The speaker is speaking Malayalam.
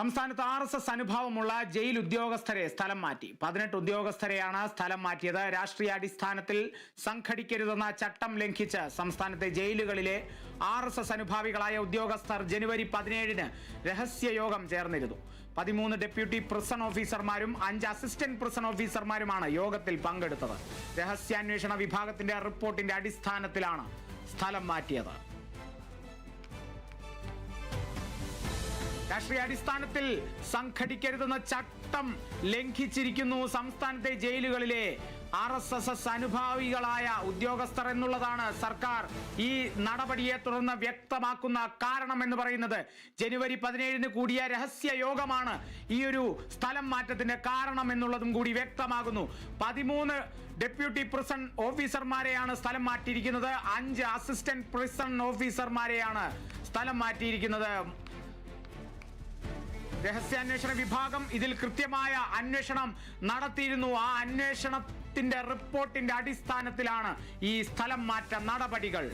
സംസ്ഥാനത്ത് RSS അനുഭാവമുള്ള ജയിൽ ഉദ്യോഗസ്ഥരെ സ്ഥലം മാറ്റി. 18 ഉദ്യോഗസ്ഥരെയാണ് സ്ഥലം മാറ്റിയത്. രാഷ്ട്രീയ അടിസ്ഥാനത്തിൽ സംഘടിക്കരുതെന്ന ചട്ടം ലംഘിച്ച് സംസ്ഥാനത്തെ ജയിലുകളിലെ RSS അനുഭാവികളായ ഉദ്യോഗസ്ഥർ ജനുവരി 17-ന് രഹസ്യയോഗം ചേർന്നിരുന്നു. 13 ഡെപ്യൂട്ടി പ്രിസൺ ഓഫീസർമാരും 5 അസിസ്റ്റന്റ് പ്രിസൺ ഓഫീസർമാരുമാണ് യോഗത്തിൽ പങ്കെടുത്തത്. രഹസ്യാന്വേഷണ വിഭാഗത്തിന്റെ റിപ്പോർട്ടിന്റെ അടിസ്ഥാനത്തിലാണ് സ്ഥലം മാറ്റിയത്. രാഷ്ട്രീയ അടിസ്ഥാനത്തിൽ സംഘടിക്കരുതെന്ന ചട്ടം ലംഘിച്ചിരിക്കുന്നു സംസ്ഥാനത്തെ ജയിലുകളിലെ RSS അനുഭാവികളായ ഉദ്യോഗസ്ഥർ എന്നുള്ളതാണ് സർക്കാർ ഈ നടപടിയെ തുടർന്ന് വ്യക്തമാക്കുന്ന കാരണം എന്ന് പറയുന്നത്. ജനുവരി 17-ന് കൂടിയ രഹസ്യ യോഗമാണ് ഈ ഒരു സ്ഥലം മാറ്റത്തിന്റെ കാരണം എന്നുള്ളതും കൂടി വ്യക്തമാകുന്നു. 13 ഡെപ്യൂട്ടി പ്രിസൺ ഓഫീസർമാരെയാണ് സ്ഥലം മാറ്റിയിരിക്കുന്നത്. 5 അസിസ്റ്റന്റ് പ്രിസൺ ഓഫീസർമാരെയാണ് സ്ഥലം മാറ്റിയിരിക്കുന്നത്. രഹസ്യാന്വേഷണ വിഭാഗം ഇതിൽ കൃത്യമായ അന്വേഷണം നടത്തിയിരുന്നു. ആ അന്വേഷണത്തിന്റെ റിപ്പോർട്ടിന്റെ അടിസ്ഥാനത്തിലാണ് ഈ സ്ഥലം മാറ്റ നടപടികൾ.